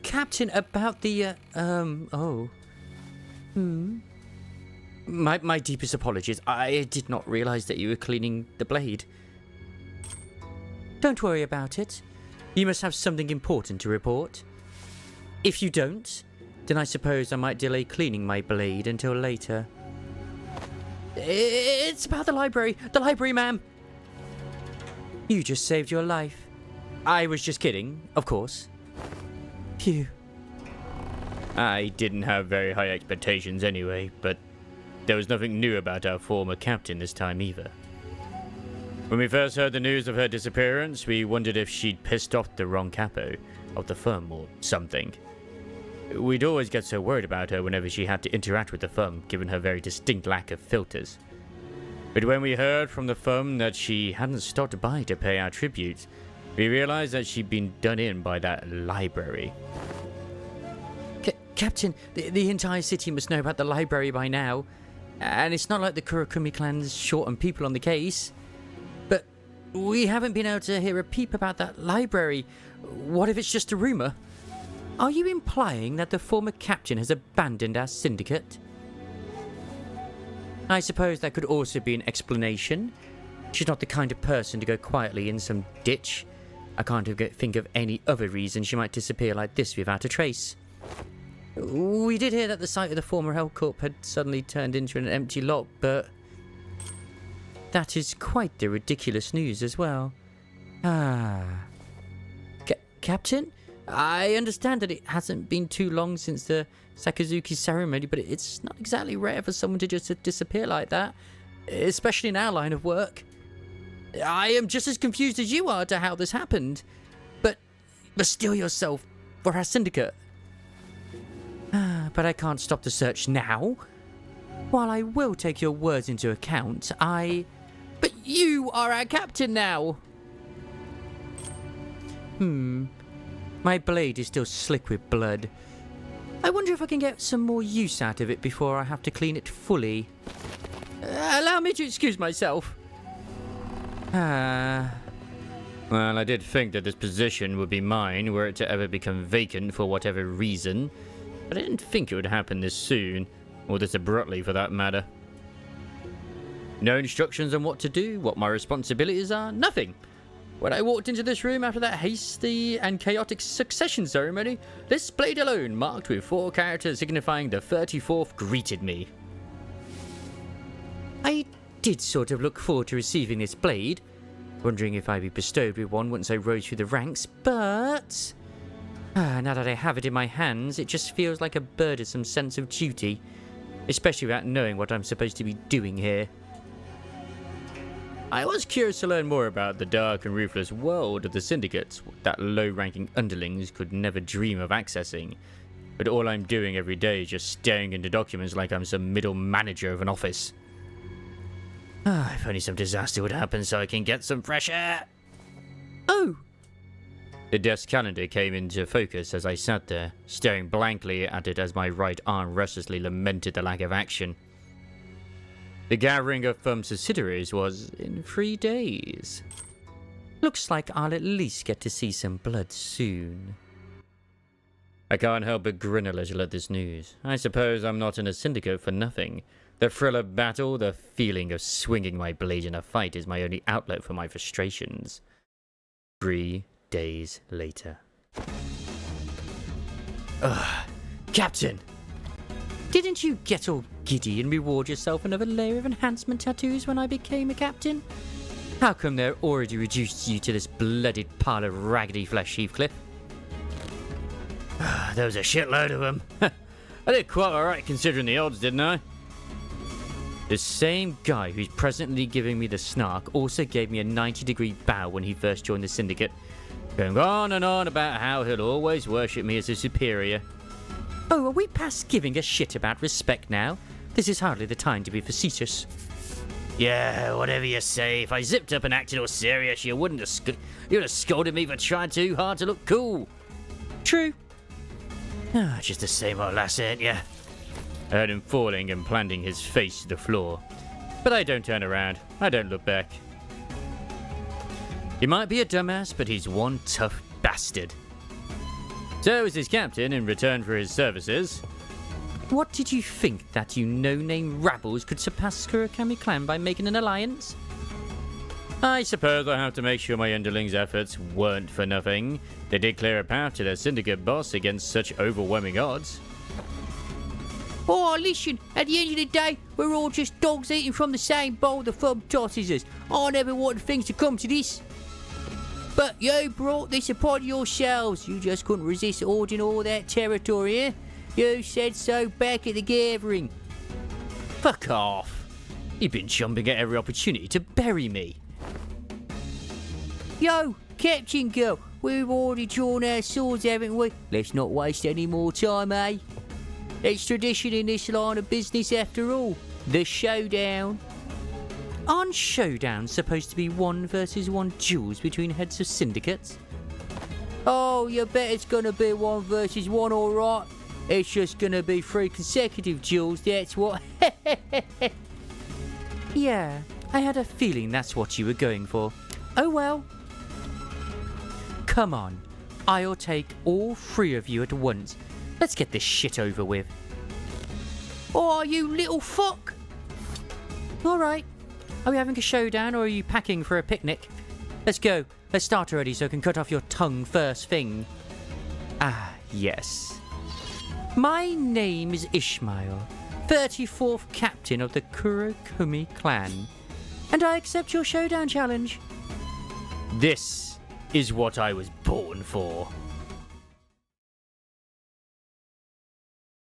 Captain, about the, oh. My deepest apologies. I did not realize that you were cleaning the blade. Don't worry about it. You must have something important to report. If you don't, then I suppose I might delay cleaning my blade until later. It's about the library. The library, ma'am. You just saved your life. I was just kidding, of course. Phew. I didn't have very high expectations anyway, but there was nothing new about our former captain this time either. When we first heard the news of her disappearance, we wondered if she'd pissed off the wrong capo of the firm or something. We'd always get so worried about her whenever she had to interact with the firm, given her very distinct lack of filters. But when we heard from the firm that she hadn't stopped by to pay our tribute, we realized that she'd been done in by that library. Captain, the entire city must know about the library by now. And it's not like the Kurukumo clan's short on people on the case. But we haven't been able to hear a peep about that library. What if it's just a rumor? Are you implying that the former captain has abandoned our syndicate? I suppose that could also be an explanation. She's not the kind of person to go quietly in some ditch. I can't think of any other reason she might disappear like this without a trace. We did hear that the site of the former Hell Corp had suddenly turned into an empty lot, but that is quite the ridiculous news as well. Captain? I understand that it hasn't been too long since the Sakazuki ceremony, but it's not exactly rare for someone to just disappear like that, especially in our line of work. I am just as confused as you are to how this happened, but steel yourself for our syndicate. But I can't stop the search now. While I will take your words into account, But you are our captain now! My blade is still slick with blood. I wonder if I can get some more use out of it before I have to clean it fully. Allow me to excuse myself. Well, I did think that this position would be mine were it to ever become vacant for whatever reason. But I didn't think it would happen this soon, or this abruptly for that matter. No instructions on what to do, what my responsibilities are, nothing. When I walked into this room after that hasty and chaotic succession ceremony, this blade alone, marked with 4 characters signifying the 34th, greeted me. I did sort of look forward to receiving this blade, wondering if I'd be bestowed with one once I rose through the ranks, but now that I have it in my hands, it just feels like a burdensome sense of duty, especially without knowing what I'm supposed to be doing here. I was curious to learn more about the dark and ruthless world of the syndicates that low-ranking underlings could never dream of accessing, but all I'm doing every day is just staring into documents like I'm some middle manager of an office. If only some disaster would happen so I can get some fresh air. Oh! The desk calendar came into focus as I sat there, staring blankly at it as my right arm restlessly lamented the lack of action. The gathering of firm subsidiaries was in 3 days. Looks like I'll at least get to see some blood soon. I can't help but grin a little at this news. I suppose I'm not in a syndicate for nothing. The thrill of battle, the feeling of swinging my blade in a fight is my only outlet for my frustrations. 3 days later. Captain! Didn't you get all giddy and reward yourself another layer of enhancement tattoos when I became a captain? How come they're already reduced you to this blooded pile of raggedy flesh, Heathcliff? There was a shitload of them. I did quite alright considering the odds, didn't I? The same guy who's presently giving me the snark also gave me a 90-degree bow when he first joined the syndicate, going on and on about how he'll always worship me as a superior. Oh, are we past giving a shit about respect now? This is hardly the time to be facetious. Yeah, whatever you say. If I zipped up and acted all serious, you would have scolded me for trying too hard to look cool. True. Just the same old lass, ain't ya? I heard him falling and planting his face to the floor. But I don't turn around. I don't look back. He might be a dumbass, but he's one tough bastard. So as his captain, in return for his services... What did you think, that you no-name rabbles could surpass Kurukumo clan by making an alliance? I suppose I have to make sure my underlings' efforts weren't for nothing. They did clear a path to their syndicate boss against such overwhelming odds. Oh, listen, at the end of the day, we're all just dogs eating from the same bowl the thumb tosses us. I never wanted things to come to this. But you brought this upon yourselves. You just couldn't resist hoarding all that territory, eh? You said so back at the gathering. Fuck off. You've been jumping at every opportunity to bury me. Yo, Captain Girl, we've already drawn our swords, haven't we? Let's not waste any more time, eh? It's tradition in this line of business after all. The showdown. Aren't showdowns supposed to be 1 versus 1 duels between heads of syndicates? Oh, you bet it's gonna be 1 versus 1, alright. It's just gonna be 3 consecutive duels, that's what. Yeah, I had a feeling that's what you were going for. Oh well. Come on, I'll take all 3 of you at once. Let's get this shit over with. Oh, you little fuck! Alright. Are we having a showdown or are you packing for a picnic? Let's go. Let's start already so I can cut off your tongue first thing. Ah, yes. My name is Ishmael, 34th captain of the Kurukumo clan. And I accept your showdown challenge. This is what I was born for.